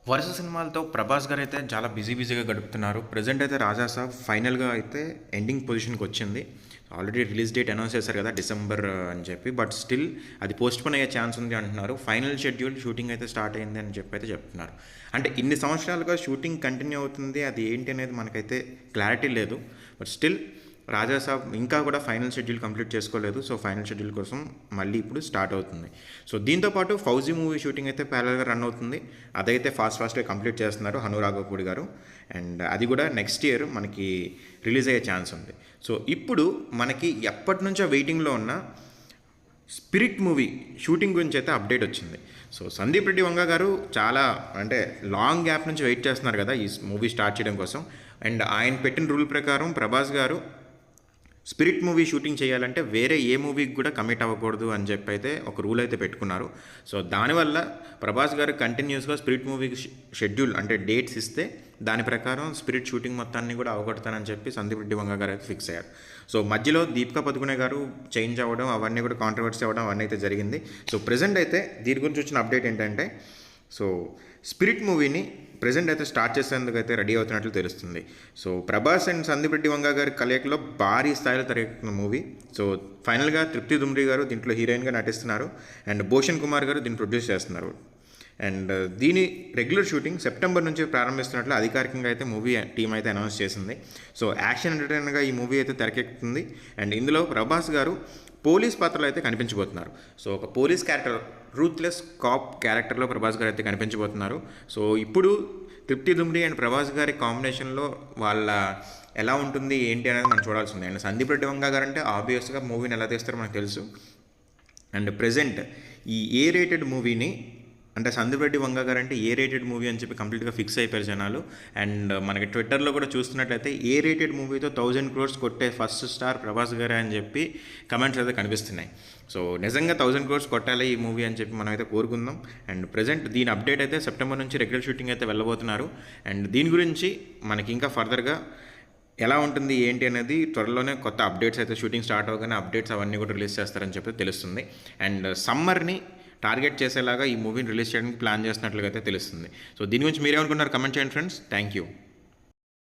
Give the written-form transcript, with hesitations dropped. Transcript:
వరుస సినిమాలతో ప్రభాస్ గారు అయితే చాలా బిజీగా గడుపుతున్నారు. ప్రెజెంట్ అయితే 'రాజా సాబ్' ఫైనల్‌గా అయితే ఎండింగ్ పొజిషన్‌కి వచ్చింది. ఆల్రెడీ రిలీజ్ డేట్ అనౌన్స్ చేశారు కదా! డిసెంబర్ అని చెప్పి. బట్ స్టిల్ అది పోస్ట్‌పోన్ అయ్యే ఛాన్స్ ఉంది అంటున్నారు. ఫైనల్ షెడ్యూల్ షూటింగ్ అయితే స్టార్ట్ అయింది అని చెప్పి అయితే చెప్తున్నారు. అంటే ఇన్ని సంవత్సరాలుగా షూటింగ్ కంటిన్యూ అవుతుంది. అది ఏంటి అనేది మనకైతే క్లారిటీ లేదు. బట్ స్టిల్ 'రాజా సాబ్' ఇంకా కూడా ఫైనల్ షెడ్యూల్ కంప్లీట్ చేసుకోలేదు. సో, ఫైనల్ షెడ్యూల్ కోసం మళ్ళీ ఇప్పుడు స్టార్ట్ అవుతుంది. సో, దీంతో పాటు 'ఫౌజీ' మూవీ షూటింగ్ అయితే ప్యారలల్‌గా రన్ అవుతుంది. అదైతే ఫాస్ట్‌గా కంప్లీట్ చేస్తున్నారు హను రాఘవపూడి గారు. అండ్ అది కూడా నెక్స్ట్ ఇయర్ మనకి రిలీజ్ అయ్యే ఛాన్స్ ఉంది. సో, ఇప్పుడు మనకి ఎప్పటినుంచో వెయిటింగ్‌లో ఉన్న 'స్పిరిట్' మూవీ షూటింగ్ గురించి అయితే అప్డేట్ వచ్చింది. సో, సందీప్ రెడ్డి వంగ గారు చాలా అంటే లాంగ్ గ్యాప్ నుంచి వెయిట్ చేస్తున్నారు కదా! ఈ మూవీ స్టార్ట్ చేయడం కోసం. అండ్ ఆయన పెట్టిన రూల్ ప్రకారం ప్రభాస్ గారు 'స్పిరిట్' మూవీ షూటింగ్ చేయాలంటే వేరే ఏ మూవీకి కూడా కమిట్ అవ్వకూడదు అని చెప్పి అయితే ఒక రూల్ అయితే పెట్టుకున్నారు. సో, దానివల్ల ప్రభాస్ గారు కంటిన్యూస్గా 'స్పిరిట్' మూవీకి షెడ్యూల్ అంటే డేట్స్ ఇస్తే దాని ప్రకారం 'స్పిరిట్' షూటింగ్ మొత్తాన్ని కూడా అవగొడతానని చెప్పి సందీప్ రెడ్డి వంగ గారు అయితే ఫిక్స్ అయ్యారు. సో, మధ్యలో దీపికా పదుకునే గారు చేంజ్ అవ్వడం అవన్నీ కూడా కాంట్రవర్సీ అవ్వడం అవన్నీ అయితే జరిగింది. సో, ప్రెజెంట్ అయితే దీని గురించి వచ్చిన అప్డేట్ ఏంటంటే సో, 'స్పిరిట్' మూవీని ప్రెజెంట్ అయితే స్టార్ట్ చేసేందుకు అయితే రెడీ అవుతున్నట్లు తెలుస్తుంది. సో, ప్రభాస్ అండ్ సందీప్ రెడ్డి వంగ గారి కలయికలో భారీ స్థాయిలో తెరకెక్కుతున్న మూవీ. సో, ఫైనల్గా తృప్తి దుమ్రి గారు దీంట్లో హీరోయిన్గా నటిస్తున్నారు. అండ్ భూషణ్ కుమార్ గారు దీన్ని ప్రొడ్యూస్ చేస్తున్నారు. అండ్ దీని రెగ్యులర్ షూటింగ్ సెప్టెంబర్ నుంచి ప్రారంభిస్తున్నట్లు అధికారికంగా అయితే మూవీ టీం అయితే అనౌన్స్ చేసింది. సో, యాక్షన్ ఎంటర్టైనర్గా ఈ మూవీ అయితే తెరకెక్కుతుంది. అండ్ ఇందులో ప్రభాస్ గారు పోలీస్ పాత్రలో అయితే కనిపించబోతున్నారు. సో, ఒక పోలీస్ క్యారెక్టర్ రూత్లెస్ కాప్ క్యారెక్టర్లో ప్రభాస్ గారు అయితే కనిపించబోతున్నారు. సో, ఇప్పుడు తృప్తి దుమ్రి అండ్ ప్రభాస్ గారి కాంబినేషన్లో వాళ్ళ ఎలా ఉంటుంది ఏంటి అనేది మనం చూడాల్సిందే. అండ్ సందీప్ రెడ్డి వంగ గారు అంటే ఆబ్వియస్గా మూవీని ఎలా తీస్తారో మనకు తెలుసు. అండ్ ప్రెజెంట్ ఈ ఏ రేటెడ్ మూవీని అంటే సందీప్ రెడ్డి వంగ గారు అంటే ఏ రేటెడ్ మూవీ అని చెప్పి కంప్లీట్గా ఫిక్స్ అయిపోయారు జనాలు. అండ్ మనకి ట్విట్టర్లో కూడా చూస్తున్నట్లయితే ఏ రేటెడ్ మూవీతో 1000 crores కొట్టే ఫస్ట్ స్టార్ ప్రభాస్ గారే అని చెప్పి కమెంట్స్ అయితే కనిపిస్తున్నాయి. సో, నిజంగా 1000 crores కొట్టాలి ఈ మూవీ అని చెప్పి మనం అయితే కోరుకుందాం. అండ్ ప్రజెంట్ దీని అప్డేట్ అయితే సెప్టెంబర్ నుంచి రెగ్యులర్ షూటింగ్ అయితే వెళ్ళబోతున్నారు. అండ్ దీని గురించి మనకి ఇంకా ఫర్దర్గా ఎలా ఉంటుంది ఏంటి అనేది త్వరలోనే కొత్త అప్డేట్స్ అయితే షూటింగ్ స్టార్ట్ అవ్వగానే అప్డేట్స్ అవన్నీ కూడా రిలీజ్ చేస్తారని చెప్పి తెలుస్తుంది. అండ్ సమ్మర్ని టార్గెట్ చేసేలాగా ఈ మూవీని రిలీజ్ చేయడానికి ప్లాన్ చేస్తున్నట్లుగా అయితే తెలుస్తుంది. సో, దీని గురించి మీరేమనుకున్నారు కమెంట్ చేయండి ఫ్రెండ్స్. Thank you.